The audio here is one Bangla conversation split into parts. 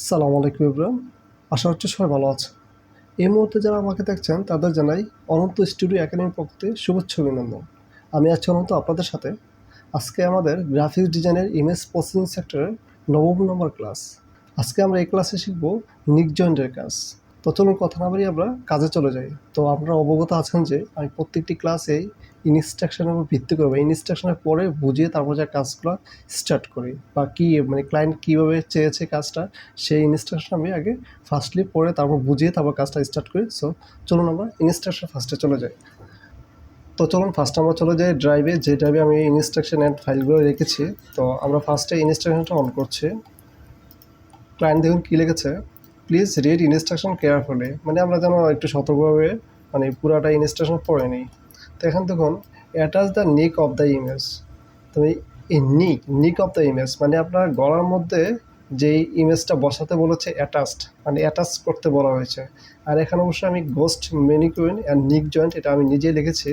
আসসালামু আলাইকুম ইব্রাহিম। আশা হচ্ছে সবাই ভালো আছে। এই মুহূর্তে যারা আমাকে দেখছেন তাদের জানাই অনন্ত স্টুডিও একাডেমির পক্ষ থেকে শুভেচ্ছা অভিনন্দন। আমি আছি অনন্ত আপনাদের সাথে। আজকে আমাদের গ্রাফিক্স ডিজাইনের ইমেজ প্রসেসিং সেক্টরের নবম নম্বর ক্লাস। আজকে আমরা এই ক্লাসে শিখব নিক জয়েন্টের কাজ। তো চলুন কথা না বাড়িয়ে আমরা কাজে চলে যাই। তো আপনারা অবগত আছেন যে আমি প্রত্যেকটি ক্লাসেই ইনস্ট্রাকশনের উপর ভিত্তি করবো, ইনস্ট্রাকশনের পরে বুঝিয়ে তারপর যে কাজগুলো স্টার্ট করি বা কী মানে ক্লায়েন্ট কীভাবে চেয়েছে কাজটা সেই ইনস্ট্রাকশন আমি আগে ফার্স্টলি পড়ে তারপর বুঝিয়ে তারপর কাজটা স্টার্ট করি। সো চলুন আমরা ইনস্ট্রাকশন ফার্স্টে চলে যাই। তো চলুন ফার্স্ট আমরা চলে যাই ড্রাইভে, যে ড্রাইভে আমি ইনস্ট্রাকশন অ্যান্ড ফাইলগুলো রেখেছি। তো আমরা ফার্স্টে ইনস্ট্রাকশনটা অন করছি। ক্লায়েন্ট দেখুন কী লিখেছে, প্লিজ রিড ইনস্ট্রাকশন কেয়ারফুলি, মানে আমরা যেন একটু সতর্কভাবে মানে পুরাটা ইনস্ট্রাকশন পড়ে নিই। তো এখন দেখুন অ্যাটাচ দ্য নিক অফ দ্য ইমেজ। তো এই নিক অফ দ্য ইমেজ মানে আপনার গলার মধ্যে যেই ইমেজটা বসাতে বলেছে অ্যাটাচড, মানে অ্যাটাচ করতে বলা হয়েছে। আর এখানে অবশ্যই আমি গোস্ট ম্যানিকুইন অ্যান্ড নিক জয়েন্ট এটা আমি নিজে লিখেছি,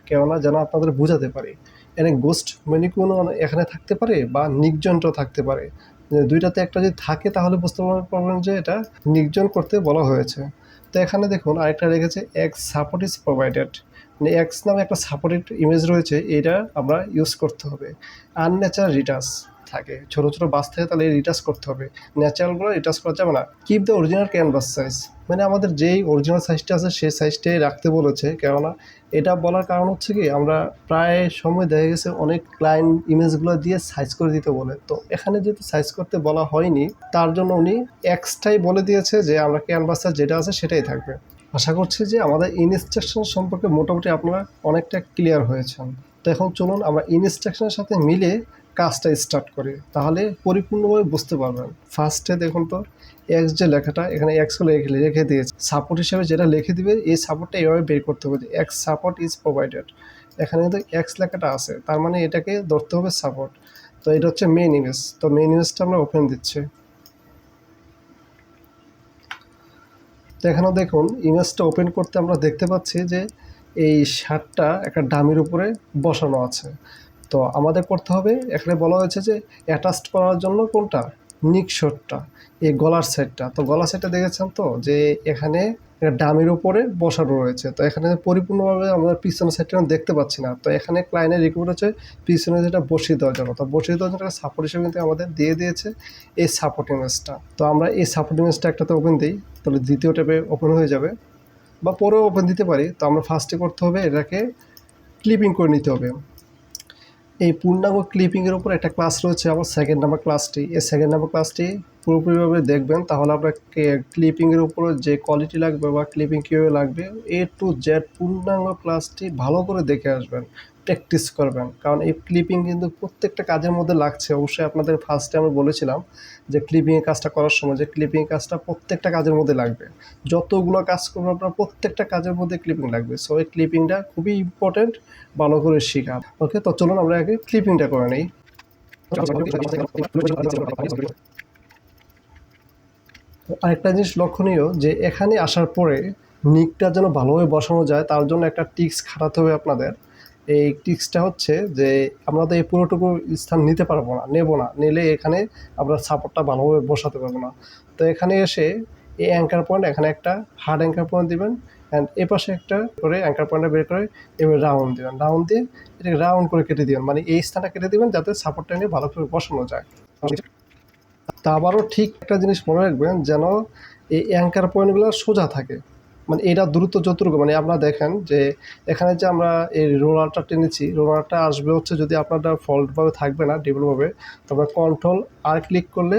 কেননা যেন আপনাদের বোঝাতে পারি। এখানে গোস্ট ম্যানিকুইনও এখানে থাকতে পারে বা নিক জয়েন্টও থাকতে পারে, দুইটাতে একটা যদি থাকে তাহলে বুঝতে পারবেন যে এটা নিক জয়েন্ট করতে বলা হয়েছে। তো এখানে দেখুন আরেকটা রেখেছে এক্স সাপোর্ট ইজ প্রোভাইডেড, মানে এক্স নামে একটা সাপোর্টেড ইমেজ রয়েছে, এটা আমরা ইউজ করতে হবে। আনন্যাচারাল রিটাচ থাকে, ছোটো ছোটো বাস থাকে, তাহলে রিটাচ করতে হবে, ন্যাচারালগুলো রিটাচ করা যাবে না। Keep the original canvas size, মানে আমাদের যেই অরিজিনাল সাইজটা আছে সেই সাইজটাই রাখতে বলেছে। কেননা এটা বলার কারণ হচ্ছে কি, আমরা প্রায় সময় দেখা গেছে অনেক ক্লায়েন্ট ইমেজগুলো দিয়ে সাইজ করে দিতে বলে, তো এখানে যেহেতু সাইজ করতে বলা হয়নি তার জন্য উনি এক্সটাই বলে দিয়েছে যে আমরা ক্যানভাস সাইজ যেটা আছে সেটাই থাকবে। আশা করছি যে আমাদের ইনস্ট্রাকশন সম্পর্কে মোটামুটি আপনারা অনেকটা ক্লিয়ার হয়েছেন। তো এখন চলুন আমরা ইনস্ট্রাকশনের সাথে মিলে কাজটা স্টার্ট করি, তাহলে পরিপূর্ণভাবে বুঝতে পারবেন। ফার্স্টে দেখুন তো এক্স যে লেখাটা, এখানে এক্সও রেখে দিয়েছে সাপোর্ট হিসেবে, যেটা লিখে দিবে এই সাপোর্টটা এইভাবে বের করতে হবে যে এক্স সাপোর্ট ইজ প্রোভাইডেড। এখানে কিন্তু এক্স লেখাটা আছে, তার মানে এটাকে ধরতে হবে সাপোর্ট। তো এটা হচ্ছে মেইন ইমেজ। তো মেইন ইমেজটা আমরা ওপেন দিচ্ছি। তো এখানেও দেখুন ইমেজটা ওপেন করতে আমরা দেখতে পাচ্ছি যে এই শার্টটা একটা ডামির উপরে বসানো আছে। তো আমাদের করতে হবে, এখানে বলা হয়েছে যে অ্যাটাচড করার জন্য কোনটা, নিক শটটা, এই গলার সাইডটা। তো গলার সাইডটা দেখেছেন তো যে এখানে ডামির উপরে বসানো রয়েছে। তো এখানে পরিপূর্ণভাবে আমরা পিছনের সাইডটা দেখতে পাচ্ছি না। তো এখানে ক্লায়েন্টের রিকোয়ার্ড হচ্ছে পিছনে যেটা বসিয়ে দেওয়ার জন্য, তো বসিয়ে দেওয়ার জন্য সাপোর্ট হিসেবে কিন্তু আমাদের দিয়ে দিয়েছে এই সাপোর্ট ইমেজটা। তো আমরা এই সাপোর্ট ইমেজটা একটাতে ওপেন দিই, তাহলে দ্বিতীয় ট্যাবে ওপেন হয়ে যাবে, বা পরেও ওপেন দিতে পারি। তো আমরা ফার্স্টে করতে হবে এটাকে ক্লিপিং করে নিতে হবে। এই পূর্ণাঙ্গ ক্লিপিংয়ের উপর একটা ক্লাস রয়েছে আমার সেকেন্ড নাম্বার ক্লাসটি। এই সেকেন্ড নাম্বার ক্লাসটি পুরোপুরিভাবে দেখবেন, তাহলে আপনার ক্লিপিংয়ের উপরে যে কোয়ালিটি লাগবে বা ক্লিপিং কীভাবে লাগবে এ টু জেড পূর্ণাঙ্গ ক্লাসটি ভালো করে দেখে আসবেন, প্র্যাকটিস করবেন। কারণ এই ক্লিপিং কিন্তু প্রত্যেকটা কাজের মধ্যে লাগছে। অবশ্যই আপনাদের ফার্স্টে আমি বলেছিলাম যে ক্লিপিংয়ের কাজটা করার সময় যে ক্লিপিং কাজটা প্রত্যেকটা কাজের মধ্যে লাগবে, যতগুলো কাজ করবেন আপনার প্রত্যেকটা কাজের মধ্যে ক্লিপিং লাগবে। সো এই ক্লিপিংটা খুবই ইম্পর্টেন্ট, ভালো করে শেখা। ওকে, তো চলুন আমরা আগে ক্লিপিংটা করে নিই। আরেকটা জিনিস লক্ষণীয় যে এখানে আসার পরে নিকটা যেন ভালোভাবে বসানো যায়, তার জন্য একটা টিক্স খাটাতে হবে আপনাদের। এই টিক্সটা হচ্ছে যে আমরা তো এই পুরোটুকু স্থান নিতে পারবো না, নিলে এখানে আমরা সাপোর্টটা ভালোভাবে বসাতে পারবো না। তো এখানে এসে এই অ্যাঙ্কার পয়েন্ট, এখানে একটা হার্ড অ্যাঙ্কার পয়েন্ট দিবেন, অ্যান্ড এ পাশে একটা করে অ্যাঙ্কার পয়েন্টটা বের করে এবার রাউন্ড দেবেন, রাউন্ড দিয়ে এটাকে রাউন্ড করে কেটে দিবেন, মানে এই স্থানটা কেটে দিবেন যাতে সাপোর্টটা নিয়ে ভালো করে বসানো যায়। তা আবারও ঠিক একটা জিনিস মনে রাখবেন, যেন এই অ্যাঙ্কার পয়েন্টগুলো সোজা থাকে, মানে এটা দ্রুত যতটুকু, মানে আপনারা দেখেন যে এখানে যে আমরা এই রোলারটা টেনেছি, রোলারটা আসবে হচ্ছে যদি আপনারটা ফল্টভাবে থাকবে না, ডিফল্টভাবে, তবে কন্ট্রোল আর ক্লিক করলে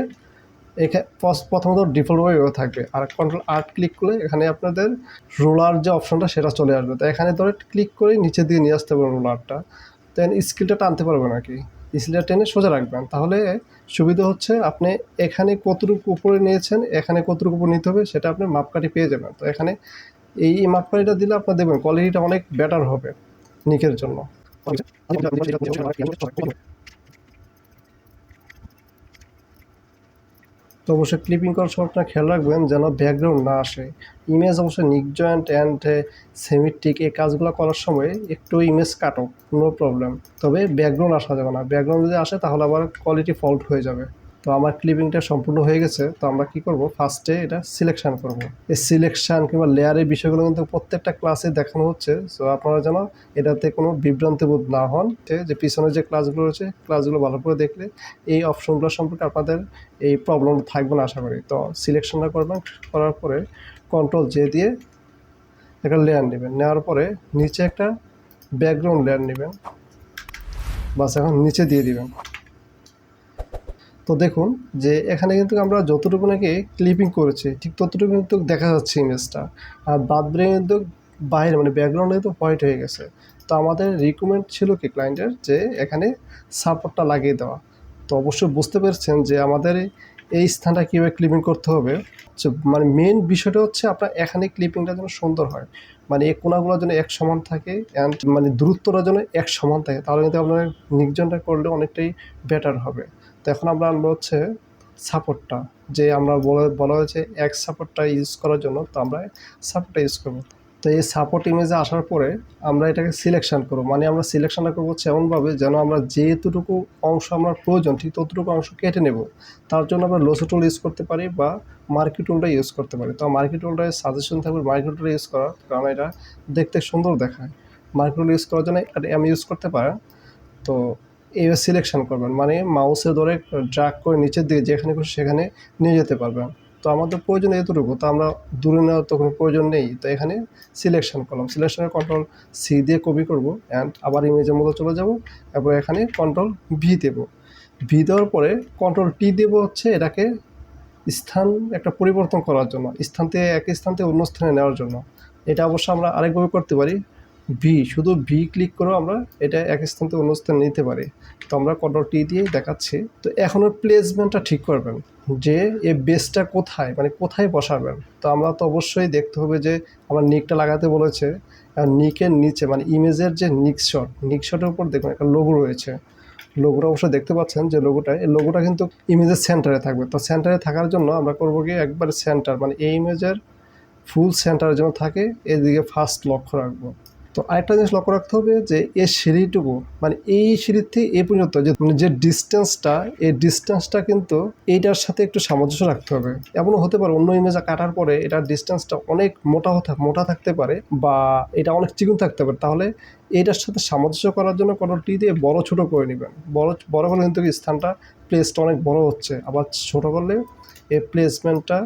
এখানে প্রথমত ডিফল্টভাবে থাকবে, আর কন্ট্রোল আর ক্লিক করলে এখানে আপনাদের রোলার যে অপশনটা সেটা চলে আসবে। তো এখানে ধরে ক্লিক করে নিচে দিয়ে নিয়ে আসতে পারবেন রোলারটা, দেন স্কেলটা টানতে পারবেন আর কি, স্কেলটা টেনে সোজা রাখবেন। তাহলে সুবিধা হচ্ছে আপনি এখানে কতটুকু উপরে নিয়েছেন, এখানে কতটুকু উপরে নিতে হবে সেটা আপনি মাপকাঠি পেয়ে যাবেন। তো এখানে এই মাপকাঠিটা দিলে আপনার দেখবেন কোয়ালিটিটা অনেক বেটার হবে নিকের জন্য। তো অবশ্যই ক্লিপিং করার সময় আপনারা খেয়াল রাখবেন যেন ব্যাকগ্রাউন্ড না আসে। ইমেজ অবশ্যই নিক জয়েন্ট অ্যান্ড সেমিটিক এই কাজগুলো করার সময় একটু ইমেজ কাটো, নো প্রবলেম, তবে ব্যাকগ্রাউন্ড আসা যাবে না। ব্যাকগ্রাউন্ড যদি আসে তাহলে আবার কোয়ালিটি ফল্ট হয়ে যাবে। তো আমার ক্লিপিংটা সম্পূর্ণ হয়ে গেছে। তো আমরা কি করব, ফার্স্টে এটা সিলেকশন করব। এই সিলেকশন কিংবা লেয়ারের বিষয়গুলো কিন্তু প্রত্যেকটা ক্লাসে দেখানো হচ্ছে। সো আপনারা যেন এটাতে কোনো বিভ্রান্তি বোধ না হন, যে পিছনে যে ক্লাসগুলো রয়েছে ক্লাসগুলো ভালো করে দেখলে এই অপশনগুলো সম্পর্কে আপনাদের এই প্রবলেম থাকবে না আশা করি। তো সিলেকশনটা করবেন, করার পরে কন্ট্রোল জে দিয়ে একটা লেয়ার নেবেন, নেওয়ার পরে নিচে একটা ব্যাকগ্রাউন্ড লেয়ার নেবেন, বাস এখন নিচে দিয়ে দিবেন। তো দেখুন যে এখানে কিন্তু আমরা যতটুকু নাকি ক্লিপিং করেছি ঠিক ততটুকু কিন্তু দেখা যাচ্ছে ইমেজটা, আর বাদ বাকি কিন্তু বাইরে মানে ব্যাকগ্রাউন্ডে কিন্তু হোয়াইট হয়ে গেছে। তো আমাদের রিকমেন্ড ছিল কি ক্লায়েন্টের যে এখানে সাপোর্টটা লাগিয়ে দেওয়া। তো অবশ্যই বুঝতে পেরেছেন যে আমাদের এই স্থানটা কীভাবে ক্লিপিং করতে হবে। মানে মেন বিষয়টা হচ্ছে আপনার এখানে ক্লিপিংটা যেন সুন্দর হয়, মানে এই কোনাগুলো যেন এক সমান থাকে অ্যান্ড মানে দূরত্বটা যেন এক সমান থাকে, তাহলে কিন্তু আপনার নিকজনটা করলে অনেকটাই বেটার হবে। তো এখন আমরা আনবো হচ্ছে সাপোর্টটা, যে আমরা বলা হয়েছে এক সাপোর্টটা ইউজ করার জন্য, তো আমরা সাপোর্টটা ইউজ করবো। তো এই সাপোর্ট ইমেজে আসার পরে আমরা এটাকে সিলেকশন করবো, মানে আমরা সিলেকশনটা করবো হচ্ছে এমনভাবে যেন আমরা যেটুকু অংশ আমার প্রয়োজন ঠিক ততটুকু অংশ কেটে নেব। তার জন্য আমরা লোসো টুল ইউজ করতে পারি বা মার্কি টুলটা ইউজ করতে পারি। তো মার্কি টুলটায় সাজেশন থাকবে মার্কি টুলটা ইউজ করার, কারণ এটা দেখতে সুন্দর দেখায়। মার্কি টুল ইউজ করার জন্য আমি ইউজ করতে পারেন। তো এইভাবে সিলেকশন করবেন, মানে মাউসে ধরে ড্র্যাগ করে নিচের দিকে যেখানে খুশি সেখানে নিয়ে যেতে পারবেন। তো আমাদের প্রয়োজন এতটুকু, তো আমরা দূরে নেওয়ার তো কোনো প্রয়োজন নেই। তো এখানে সিলেকশন করলাম, সিলেকশনের কন্ট্রোল সি দিয়ে কপি করব অ্যান্ড আবার ইমেজের মধ্যে চলে যাব, তারপর এখানে কন্ট্রোল ভি দেব। ভি দেওয়ার পরে কন্ট্রোল টি দেব হচ্ছে এটাকে স্থান একটা পরিবর্তন করার জন্য, স্থান থেকে এক স্থান থেকে অন্য স্থানে নেওয়ার জন্য। এটা অবশ্য আমরা আরেকভাবে করতে পারি, শুধু ভি ক্লিক করেও আমরা এটা এক স্থান থেকে অন্য স্থানে নিতে পারি। তো আমরা কন্ট্রোল টি দিয়ে দেখাচ্ছি। তো এখনও প্লেসমেন্টটা ঠিক করবেন, যে এই বেসটা কোথায় মানে কোথায় বসাবেন। তো আমরা তো অবশ্যই দেখতে হবে যে আমার নিকটা লাগাতে বলেছে, আর নিকের নিচে মানে ইমেজের যে নিকশটের উপর দেখুন একটা লোগো রয়েছে। লোগোটা অবশ্যই দেখতে পাচ্ছেন যে এই লোগোটা কিন্তু ইমেজের সেন্টারে থাকবে। তো সেন্টারে থাকার জন্য আমরা করবো কি একবার সেন্টার মানে এই ইমেজের ফুল সেন্টারের জন্য থাকে, এদিকে ফার্স্ট লক্ষ্য রাখবো। তো আরেকটা জিনিস লক্ষ্য রাখতে হবে যে এই সিঁড়িটুকু মানে এই সিঁড়ির থেকে এই পর্যন্ত যে ডিস্টেন্সটা, এই ডিস্টেন্সটা কিন্তু এইটার সাথে একটু সামঞ্জস্য রাখতে হবে। এমনও হতে পারে অন্য ইমেজে কাটার পরে এটার ডিস্টেন্সটা অনেক মোটা থাকতে পারে বা এটা অনেক চিকন থাকতে পারে, তাহলে এইটার সাথে সামঞ্জস্য করার জন্য কন্ট্রোল টি দিয়ে বড় ছোট করে নেবেন। বড় করলে কিন্তু স্থানটা প্লেসটা অনেক বড় হচ্ছে, আবার ছোট করলে এই প্লেসমেন্টটা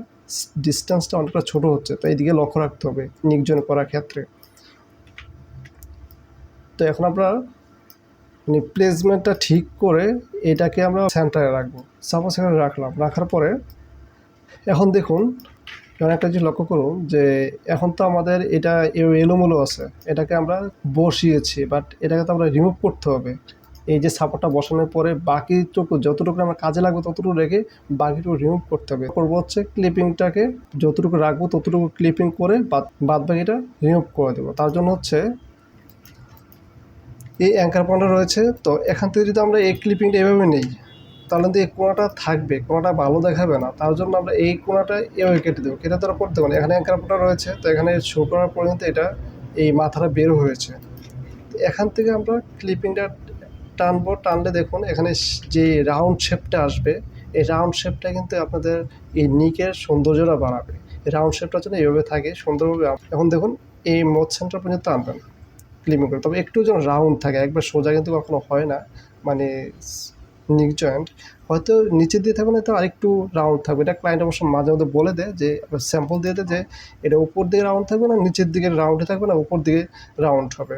ডিস্টেন্সটা অনেকটা ছোট হচ্ছে। তো এইদিকে লক্ষ্য রাখতে হবে নিকজন করার ক্ষেত্রে। তো এখন আমরা মানে প্লেসমেন্টটা ঠিক করে এটাকে আমরা সেন্টারে রাখবো। সাপোজ এখানে রাখার পরে এখন দেখুন একটা জিনিস লক্ষ্য করুন যে এখন তো আমাদের এটা এলোমেলো আছে, এটাকে আমরা বসিয়েছি, বাট এটাকে তো আমরা রিমুভ করতে হবে। এই যে সাপোর্টটা বসানোর পরে বাকিটুকু যতটুকু আমার কাজে লাগবে ততটুকু রেখে বাকিটুকু রিমুভ করতে হবে। করবো হচ্ছে ক্লিপিংটাকে যতটুকু রাখবো ততটুকু ক্লিপিং করে বাদ বাকিটা রিমুভ করে দেবো। তার জন্য হচ্ছে এই অ্যাঙ্কার পয়েন্টটা রয়েছে। তো এখান থেকে যদি আমরা এই ক্লিপিংটা এভাবে নিই তাহলে কিন্তু এই কোণাটা থাকবে, কোণাটা ভালো দেখাবে না। তার জন্য আমরা এই কোণাটা এভাবে কেটে দেবো, কেটে দেওয়ার পর দেখুন এখানে অ্যাঙ্কার পয়েন্টটা রয়েছে। তো এখানে শো করার পর্যন্ত এটা এই মাথাটা বের হয়েছে। তো এখান থেকে আমরা ক্লিপিংটা টানলে দেখুন এখানে যে রাউন্ড শেপটা আসবে, এই রাউন্ড শেপটা কিন্তু আপনাদের এই নিকের সৌন্দর্যটা বাড়াবে। এই রাউন্ড শেপটার জন্য এইভাবে থাকে সুন্দরভাবে। এখন দেখুন এই মোড সেন্টার পর্যন্ত আনবেন ক্লিপিং করে, তবে একটু যেন রাউন্ড থাকে, একবার সোজা কিন্তু কখনো হয় না। মানে নিক জয়েন্ট হয়তো নিচের দিয়ে থাকবে না, তো আরেকটু রাউন্ড থাকবে। এটা ক্লায়েন্ট অবশ্য মাঝে মধ্যে বলে দেয় যে স্যাম্পল দিয়ে দেয় যে এটা উপর দিকে রাউন্ড থাকবে না, নিচের দিকে রাউন্ডে থাকবে না, উপর দিকে রাউন্ড হবে।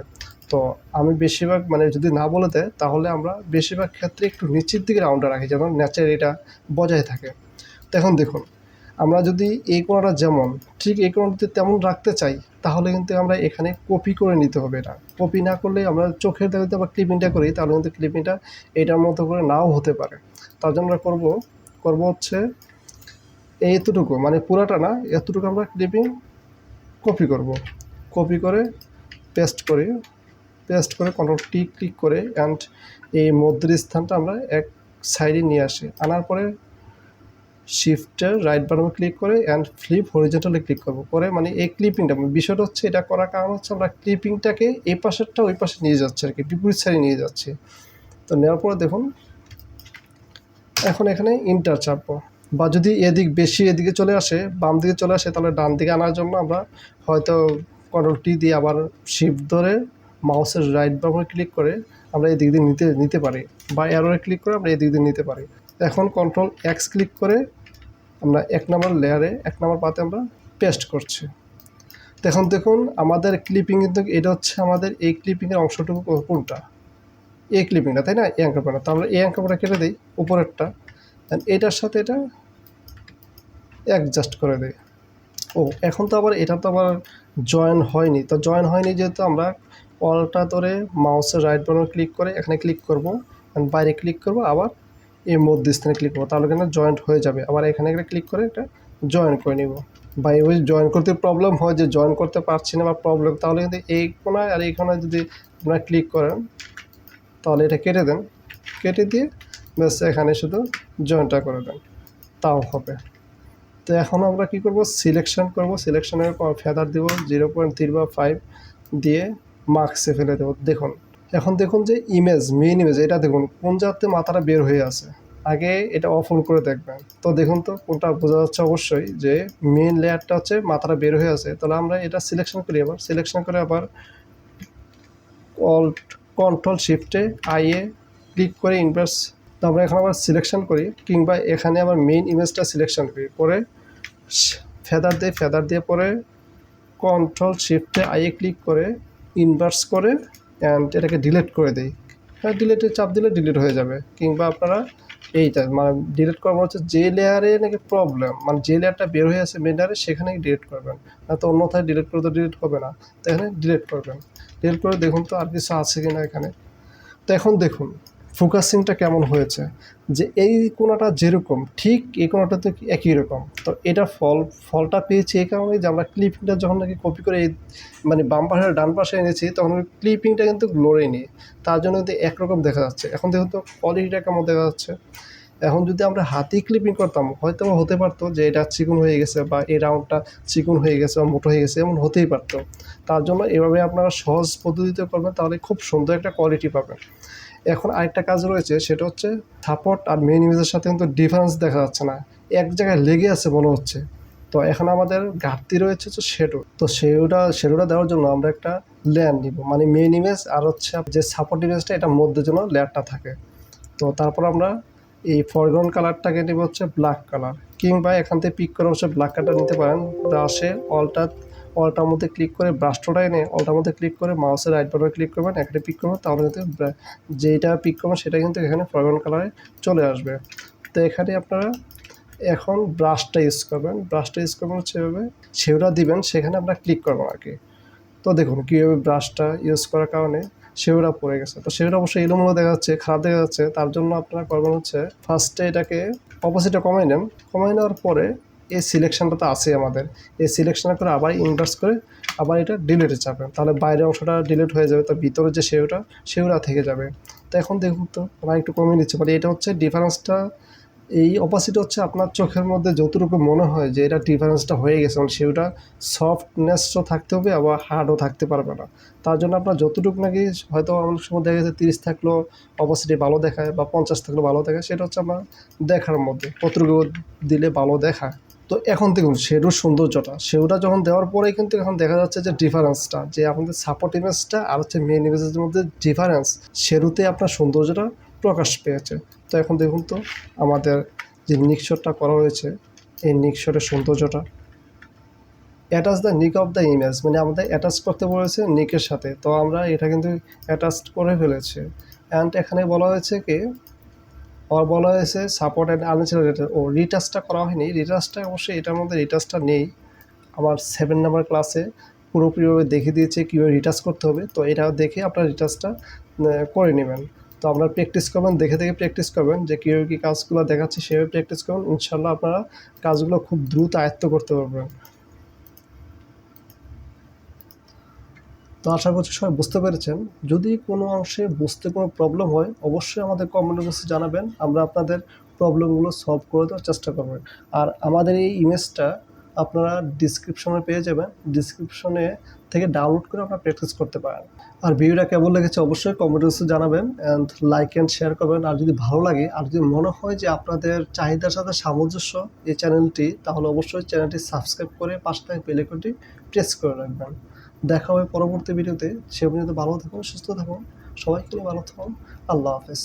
তো আমি বেশিরভাগ মানে যদি না বলে দেয় তাহলে আমরা বেশিরভাগ ক্ষেত্রে একটু নিচের দিকে রাউন্ডটা রাখি যেন ন্যাচার এটা বজায় থাকে। তো এখন দেখুন আমরা যদি এই কোণাটা যেমন ঠিক এই কোণাটাতে তেমন রাখতে চাই তাহলে কিন্তু আমরা এখানে কপি করে নিতে হবে। এটা কপি না করলে আমরা চোখের দাবিতে আবার ক্লিপিংটা করি, তাহলে কিন্তু ক্লিপিংটা এটার মতো করে নাও হতে পারে। তার জন্য আমরা করবো হচ্ছে এতটুকু মানে পুরাটা না, এতটুকু আমরা ক্লিপিং কপি করে পেস্ট করে কন্ট্রোল টি ক্লিক করে অ্যান্ড এই মধ্যের স্থানটা আমরা এক সাইডে নিয়ে আসি। আনার পরে শিফটের রাইট বাটনে ক্লিক করে অ্যান্ড ফ্লিপ হরিজন্টালে ক্লিক করবো, করে মানে এই ক্লিপিংটা বিষয়টা হচ্ছে এটা করার কারণ হচ্ছে আমরা ক্লিপিংটাকে এই পাশেরটা ওই পাশে নিয়ে যাচ্ছি আর কি, বিপরীত সাইডে নিয়ে যাচ্ছি। তো নেওয়ার পরে দেখুন এখন এখানে ইন্টার চাপবো, বা যদি এদিক বেশি এদিকে চলে আসে, বাম দিকে চলে আসে, তাহলে ডান দিকে আনার জন্য আমরা হয়তো কন্ট্রোল-টি দিয়ে আবার শিফট ধরে মাউসের রাইট বাটনে ক্লিক করে আমরা এদিক দিয়ে নিতে পারি, বা অ্যারোরে ক্লিক করে আমরা এদিক দিয়ে নিতে পারি। এখন কন্ট্রোল-এক্স ক্লিক করে আমরা 1 নম্বর লেয়ারে 1 নম্বর পাতে আমরা পেস্ট করছি। এখন দেখুন আমাদের ক্লিপিং কিন্তু এটা হচ্ছে আমাদের এই ক্লিপিংয়ের অংশটুকু কোনটা, এই ক্লিপিংটা, তাই না? এই অ্যাঙ্কার পয়েন্টটা, তো আমরা এই অ্যাঙ্কার পয়েন্টটা কেটে দিই উপরেরটা, এটার সাথে এটা অ্যাডজাস্ট করে দিই। এখন তো আবার এটা তো আবার জয়েন হয়নি, তো জয়েন হয়নি যেহেতু আমরা অলটা ধরে মাউসের রাইট বাটন ক্লিক করে এখানে ক্লিক করব, বাইরে ক্লিক করব, আবার এই মধ্যস্থানে ক্লিক করবো, তাহলে কিন্তু জয়েন্ট হয়ে যাবে। আবার এখানে ক্লিক করে এটা জয়েন করে নিব। বা ওই জয়েন করতে প্রবলেম হয় যে জয়েন করতে পারছি না বা প্রবলেম, তাহলে কিন্তু এই কোণায় আর এই কোণায় যদি আপনারা ক্লিক করেন তাহলে এটা কেটে দেন, কেটে দিয়ে ব্যাস এখানে শুধু জয়েনটা করে দেন, তাও হবে। তো এখন আমরা কি করব, সিলেকশন করব, সিলেকশনের ফেদার দিব 0.3 বা 5 দিয়ে মার্কসে ফেলে দেবো। দেখুন এখন দেখুন যে ইমেজ, মেইন ইমেজ, এটা দেখুন কোন জায়গাতে মাথাটা বের হয়ে আছে, আগে এটা অফ অন করে দেখবেন। তো দেখুন তো কোনটা বোঝা যাচ্ছে, অবশ্যই যে মেইন লেয়ারটা হচ্ছে মাথাটা বের হয়ে আছে। তাহলে আমরা এটা সিলেকশন করি, আবার সিলেকশন করে আবার কন্ট্রোল শিফটে আইয়ে ক্লিক করে ইনভার্স, তো আমরা এখন আবার সিলেকশন করি, কিংবা এখানে আবার মেইন ইমেজটা সিলেকশন করি, পরে ফেদার দিয়ে পরে কন্ট্রোল শিফটে আইয়ে ক্লিক করে ইনভার্স করে অ্যান্ড এটাকে ডিলিট করে দিই। হ্যাঁ, ডিলিটে চাপ দিলে ডিলিট হয়ে যাবে। কিংবা আপনারা এইটা মানে ডিলিট করবেন হচ্ছে যে লেয়ারে নাকি প্রবলেম, মানে যে লেয়ারটা বের হয়ে আছে মেন লেয়ারে সেখানেই ডিলিট করবেন, না তো অন্যথায় ডিলিট করে তো ডিলিট হবে না। তো এখানে ডিলিট করবেন, ডিলিট করে দেখুন তো আর কিছু আছে কিনা এখানে। তো এখন দেখুন ফোকাসিংটা কেমন হয়েছে, যে এই কোণাটা যেরকম ঠিক এই কোণাটা তো একই রকম। তো এটা ফলটা পেয়েছি এই কারণে যে আমরা ক্লিপিংটা যখন নাকি কপি করে মানে বাম পাশে ডান পাশে এনেছি, তখন ক্লিপিংটা কিন্তু লড়েনি, তার জন্য কিন্তু একরকম দেখা যাচ্ছে। এখন দেখুন তো কোয়ালিটিটা কেমন দেখা যাচ্ছে। এখন যদি আমরা হাতেই ক্লিপিং করতাম হয়তো হতে পারতো যে এটা চিকন হয়ে গেছে, বা এই রাউন্ডটা চিকন হয়ে গেছে বা মোটো হয়ে গেছে, এমন হতেই পারতো। তার জন্য এভাবে আপনারা সহজ পদ্ধতিতে করবেন, তাহলে খুব সুন্দর একটা কোয়ালিটি পাবেন। এখন আরেকটা কাজ রয়েছে, সেটা হচ্ছে সাপোর্ট আর মেইন ইমেজের সাথে কিন্তু ডিফারেন্স দেখা যাচ্ছে না, এক জায়গায় লেগে আছে মনে হচ্ছে। তো এখন আমাদের ঘাটতি রয়েছে হচ্ছে শ্যাডো। তো শ্যাডোটা দেওয়ার জন্য আমরা একটা লেয়ার নিব, মানে মেইন ইমেজ আর হচ্ছে যে সাপোর্ট ইমেজটা, এটার মধ্যে যেন লেয়ারটা থাকে। তো তারপর আমরা এই ফরগ্রাউন্ড কালারটাকে নেব হচ্ছে ব্ল্যাক কালার, কিংবা এখান থেকে পিক করে হচ্ছে ব্ল্যাক কালারটা নিতে পারেন। ব্রাশে অলটার মধ্যে ক্লিক করে ব্রাশটা এনে অলটার মধ্যে ক্লিক করে মাউসের রাইট বাটনে ক্লিক করবেন, এখানে পিক করবেন, তাহলে কিন্তু যেটা পিক করবেন সেটা কিন্তু এখানে ফরগ্রাউন্ড কালারে চলে আসবে। তো এখানে আপনারা এখন ব্রাশটা ইউজ করবেন হচ্ছে এভাবে সেটা দিবেন, সেখানে আপনারা ক্লিক করবেন আর কি। তো দেখুন কীভাবে ব্রাশটা ইউজ করার কারণে সেওটা পড়ে গেছে। তো সেটা অবশ্যই এলোমেলো দেখা যাচ্ছে, খারাপ দেখা যাচ্ছে। তার জন্য আপনারা করবেন হচ্ছে ফার্স্টে এটাকে অপোজিটে কমাই নেন, কমাই নেওয়ার পরে এই সিলেকশানটা তো আছে আমাদের, এই সিলেকশান করে আবার ইনভার্স করে আবার এটা ডিলিটে চাপেন, তাহলে বাইরের অংশটা ডিলিট হয়ে যাবে, তো ভিতরে যে সেওটা থেকে যাবে। তো এখন দেখুন তো আমরা একটু কমিয়ে নিচ্ছি, মানে এটা হচ্ছে ডিফারেন্সটা। এই অপাসিটি হচ্ছে আপনার চোখের মধ্যে যতটুকু মনে হয় যে এটা ডিফারেন্সটা হয়ে গেছে, মানে সেটা সফটনেসও থাকতে হবে আবার হার্ডও থাকতে পারবে না। তার জন্য আপনার যতটুকু নাকি হয়তো অনেক সময় দেখা গেছে 30 থাকলেও অপাসিটি ভালো দেখায়, বা 50 থাকলেও ভালো দেখায়, সেটা হচ্ছে আমার দেখার মধ্যে কতটুকু দিলে ভালো দেখায়। তো এখন দেখুন শেডোর সৌন্দর্যটা, সেটা যখন দেওয়ার পরেই কিন্তু এখন দেখা যাচ্ছে যে ডিফারেন্সটা, যে আমাদের সাপোর্ট ইমেজটা আর হচ্ছে মেন ইমেজের মধ্যে ডিফারেন্স, শেডোতে আপনার সৌন্দর্যটা প্রকাশ পেয়েছে। তো এখন দেখুন তো আমাদের যে নিকশটটা করা হয়েছে, এই নিকশটের সৌন্দর্যটা, অ্যাটাচ দ্য নিক অফ দ্য ইমেজ, মানে আমাদের অ্যাটাচ করতে বলেছে নিকের সাথে, তো আমরা এটা কিন্তু অ্যাটাচ করে ফেলেছি। অ্যান্ড এখানে বলা হয়েছে কি, আর বলা হয়েছে সাপোর্ট অ্যান্ড আননেসেসারি রিটাচটা করা হয়নি। রিটাচটা অবশ্যই এটার মধ্যে রিটাচটা নেই, আমার 7 নাম্বার ক্লাসে পুরোপুরিভাবে দেখিয়ে দিয়েছে কীভাবে রিটাচ করতে হবে। তো এটা দেখে আপনার রিটাচটা করে নেবেন। তো আপনারা প্র্যাকটিস করবেন, দেখে প্র্যাকটিস করবেন, যে কীভাবে কী কাজগুলো দেখাচ্ছে সেভাবে প্র্যাকটিস করবেন, ইনশাল্লাহ আপনারা কাজগুলো খুব দ্রুত আয়ত্ত করতে পারবেন। তো আশা করছি সবাই বুঝতে পেরেছেন। যদি কোনো অংশে বুঝতে কোনো প্রবলেম হয় অবশ্যই আমাদের কমেন্ট বক্সে জানাবেন, আমরা আপনাদের প্রবলেমগুলো সলভ করে দেওয়ার চেষ্টা করবেন। আর আমাদের এই ইমেজটা আপনারা ডিসক্রিপশনে পেয়ে যাবেন, ডিসক্রিপশনে থেকে ডাউনলোড করে আপনারা প্র্যাকটিস করতে পারেন। আর ভিডিওটা কেমন লেগেছে অবশ্যই কমেন্ট বক্সে জানাবেন, অ্যান্ড লাইক অ্যান্ড শেয়ার করবেন। আর যদি ভালো লাগে, আর যদি মনে হয় যে আপনাদের চাহিদার সাথে সামঞ্জস্য এই চ্যানেলটি, তাহলে অবশ্যই চ্যানেলটি সাবস্ক্রাইব করে পাশে থাকা বেল আইকনটি প্রেস করে রাখবেন। দেখা হবে পরবর্তী ভিডিওতে। সে পর্যন্ত ভালো থাকুন, সুস্থ থাকুন, সবাইকে নিয়ে ভালো থাকুন। আল্লাহ হাফেজ।